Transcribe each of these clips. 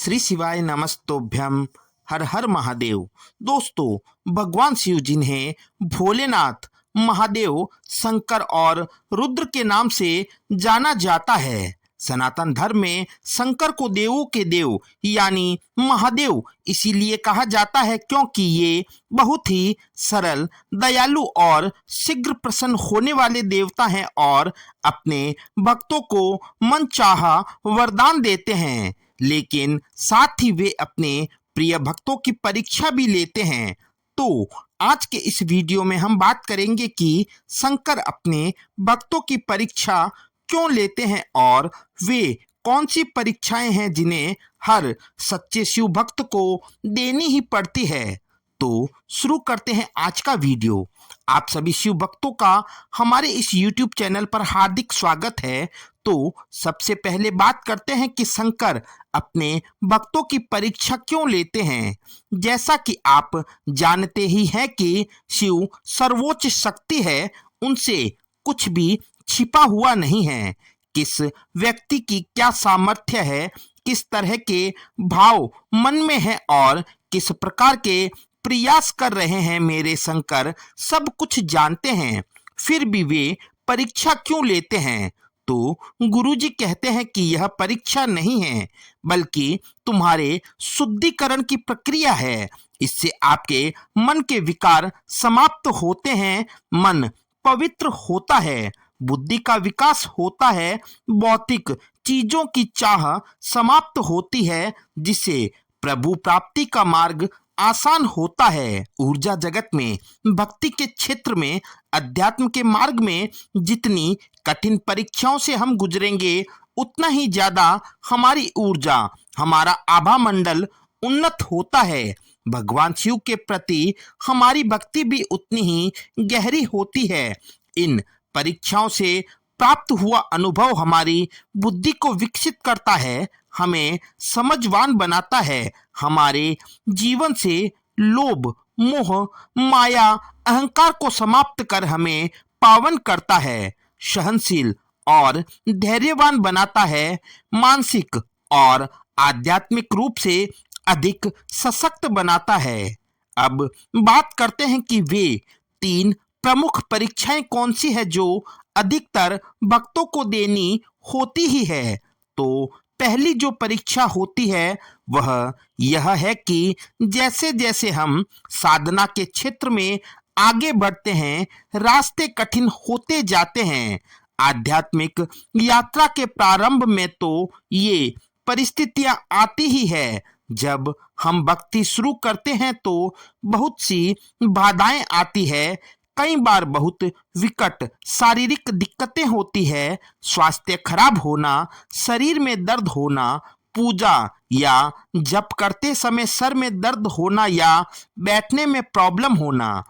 श्री शिवाय नमस्तोभ्यम। हर हर महादेव। दोस्तों, भगवान शिव जिन्हें भोलेनाथ, महादेव, शंकर और रुद्र के नाम से जाना जाता है, सनातन धर्म में शंकर को देवों के देव यानी महादेव इसीलिए कहा जाता है क्योंकि ये बहुत ही सरल, दयालु और शीघ्र प्रसन्न होने वाले देवता हैं और अपने भक्तों को मनचाहा वरदान देते हैं। लेकिन साथ ही वे अपने प्रिय भक्तों की परीक्षा भी लेते हैं। तो आज के इस वीडियो में हम बात करेंगे कि शंकर अपने भक्तों की परीक्षा क्यों लेते हैं और वे कौन सी परीक्षाएं हैं जिन्हें हर सच्चे शिव भक्त को देनी ही पड़ती है। तो शुरू करते हैं आज का वीडियो। आप सभी शिव भक्तों का हमारे इस YouTube चैनल पर हार्दिक स्वागत है। तो सबसे पहले बात करते हैं कि शंकर अपने भक्तों की परीक्षा क्यों लेते हैं। जैसा कि आप जानते ही हैं कि शिव सर्वोच्च शक्ति है, उनसे कुछ भी छिपा हुआ नहीं है। किस व्यक्ति की क्या सामर्थ्य है, किस तरह के भाव मन में है और किस प्रकार के प्रयास कर रहे हैं, मेरे शंकर सब कुछ जानते हैं। फिर भी वे परीक्षा क्यों लेते हैं? तो गुरुजी कहते हैं कि यह परीक्षा नहीं है बल्कि तुम्हारे शुद्धिकरण की प्रक्रिया है। इससे आपके मन के विकार समाप्त होते हैं, मन पवित्र होता है, बुद्धि का विकास होता है, भौतिक चीजों की चाह समाप्त होती है, जिससे प्रभु प्राप्ति का मार्ग आसान होता है। ऊर्जा जगत में, भक्ति के क्षेत्र में, अध्यात्म के मार्ग में जितनी कठिन परीक्षाओं से हम गुजरेंगे उतना ही ज्यादा हमारी ऊर्जा, हमारा आभा मंडल उन्नत होता है। भगवान शिव के प्रति हमारी भक्ति भी उतनी ही गहरी होती है। इन परीक्षाओं से प्राप्त हुआ अनुभव हमारी बुद्धि को विकसित करता है, हमें समझवान बनाता है, हमारे जीवन से लोभ, मोह, माया, अहंकार को समाप्त कर हमें पावन करता है, सहनशील और धैर्यवान बनाता है, मानसिक और आध्यात्मिक रूप से अधिक सशक्त बनाता है। अब बात करते हैं कि वे तीन प्रमुख परीक्षाएं कौन सी है जो अधिकतर भक्तों को देनी होती ही है। तो पहली जो परीक्षा होती है वह यह है कि जैसे जैसे हम साधना के क्षेत्र में आगे बढ़ते हैं, रास्ते कठिन होते जाते हैं। आध्यात्मिक यात्रा के प्रारंभ में तो ये परिस्थितियां आती ही है। जब हम भक्ति शुरू करते हैं तो बहुत सी बाधाएं आती है, कई बार बहुत विकट शारीरिक दिक्कतें होती है, स्वास्थ्य खराब होना, शरीर में दर्द होना, पूजा या जप करते समय सर में दर्द होना या बैठने में प्रॉब्लम होना।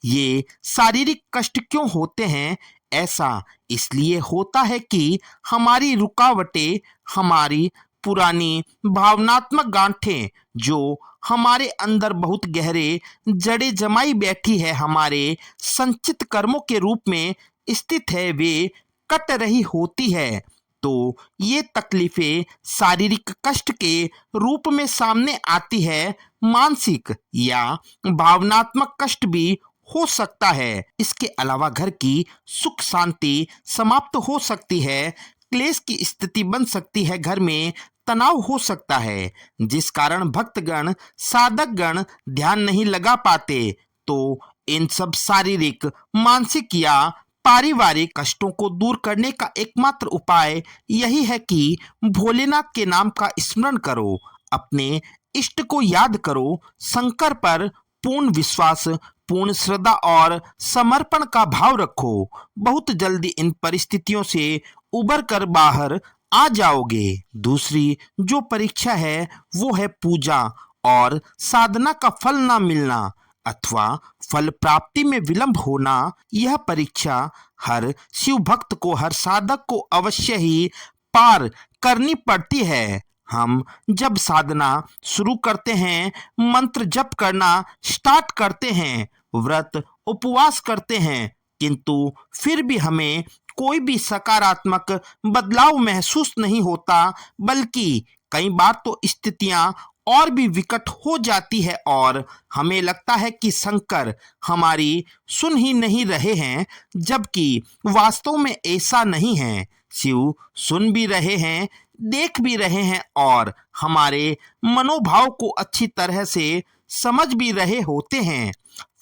ये शारीरिक कष्ट क्यों होते हैं? ऐसा इसलिए होता है कि हमारी रुकावटें, हमारी पुरानी भावनात्मक गांठें जो हमारे अंदर बहुत गहरे जड़े जमाई बैठी है, हमारे संचित कर्मों के रूप में स्थित है, वे कट रही होती है। तो ये तकलीफें शारीरिक कष्ट के रूप में सामने आती है, मानसिक या भावनात्मक कष्ट भी हो सकता है। इसके अलावा घर की सुख शांति समाप्त हो सकती है, क्लेश की स्थिति बन सकती है, घर में तनाव हो सकता है, जिस कारण भक्तगण, साधकगण ध्यान नहीं लगा पाते। तो इन सब शारीरिक, मानसिक या पारिवारिक कष्टों को दूर करने का एकमात्र उपाय यही है कि भोलेनाथ के नाम का स्मरण करो, अपने इष्ट को याद करो, शंकर पर पूर्ण विश्वास, पूर्ण श्रद्धा और समर्पण का भाव रखो। बहुत जल्दी इन परिस्थितियों से उबर कर बाहर आ जाओगे। दूसरी जो परीक्षा है वो है पूजा और साधना का फल ना मिलना अथवा फल प्राप्ति में विलंब होना। यह परीक्षा हर शिव भक्त को, हर साधक को अवश्य ही पार करनी पड़ती है। हम जब साधना शुरू करते हैं, मंत्र जप करना स्टार्ट करते हैं, व्रत उपवास करते हैं, किंतु फिर भी हमें कोई भी सकारात्मक बदलाव महसूस नहीं होता, बल्कि कई बार तो स्थितियां और भी विकट हो जाती है और हमें लगता है कि शंकर हमारी सुन ही नहीं रहे हैं, जबकि वास्तव में ऐसा नहीं है। शिव सुन भी रहे हैं, देख भी रहे हैं और हमारे मनोभाव को अच्छी तरह से समझ भी रहे होते हैं।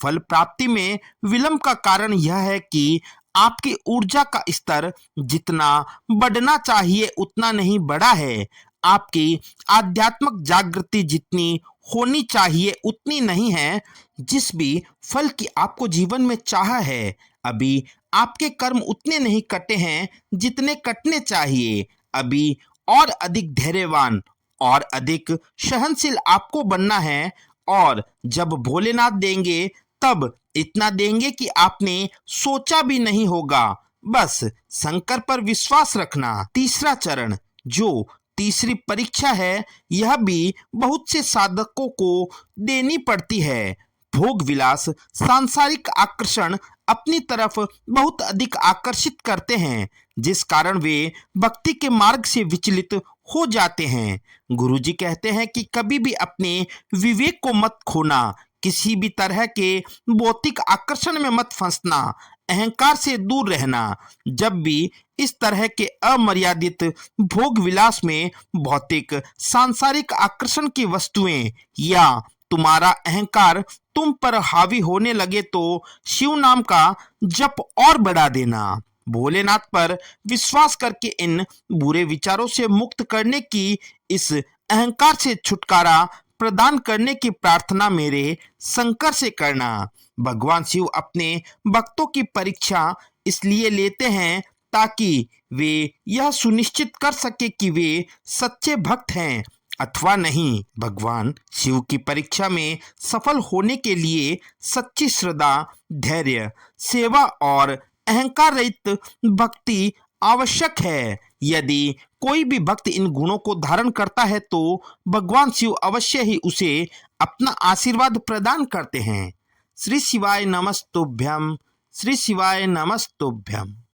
फल प्राप्ति में विलंब का कारण यह है कि आपकी ऊर्जा का स्तर जितना बढ़ना चाहिए उतना नहीं बढ़ा है। आपकी आध्यात्मिक जागृति जितनी होनी चाहिए उतनी नहीं है। जिस भी फल की आपको जीवन में चाह है, अभी आपके कर्म उतने नहीं कटे हैं जितने कटने चाहिए। अभी और अधिक धैर्यवान और अधिक सहनशील आपको बनना है और जब भोलेनाथ देंगे तब इतना देंगे कि आपने सोचा भी नहीं होगा। बस शंकर पर विश्वास रखना। तीसरा चरण, जो तीसरी परीक्षा है, यह भी बहुत से साधकों को देनी पड़ती है। भोग विलास, सांसारिक आकर्षण अपनी तरफ बहुत अधिक आकर्षित करते हैं, जिस कारण वे भक्ति के मार्ग से विचलित हो जाते हैं। गुरुजी कहते हैं कि कभी भी अपने विवेक को मत खोना, किसी भी तरह के भौतिक आकर्षण में मत फंसना, अहंकार से दूर रहना। जब भी इस तरह के अमर्यादित भोग विलास में भौतिक सांसारिक आकर्षण की वस्तुएं या तुम्हारा अहंकार तुम पर हावी होने लगे तो शिव नाम का जप और बढ़ा देना। भोलेनाथ पर विश्वास करके इन बुरे विचारों से मुक्त करने की, इस अहंकार से छुटकारा प्रदान करने की प्रार्थना मेरे शंकर से करना। भगवान शिव अपने भक्तों की परीक्षा इसलिए लेते हैं ताकि वे यह सुनिश्चित कर सके कि वे सच्चे भक्त हैं अथवा नहीं। भगवान शिव की परीक्षा में सफल होने के लिए सच्ची श्रद्धा, धैर्य, सेवा और अहंकार रहित भक्ति आवश्यक है। यदि कोई भी भक्त इन गुणों को धारण करता है तो भगवान शिव अवश्य ही उसे अपना आशीर्वाद प्रदान करते हैं। श्री शिवाय नमस्तुभ्यम। श्री शिवाय नमस्तुभ्यम।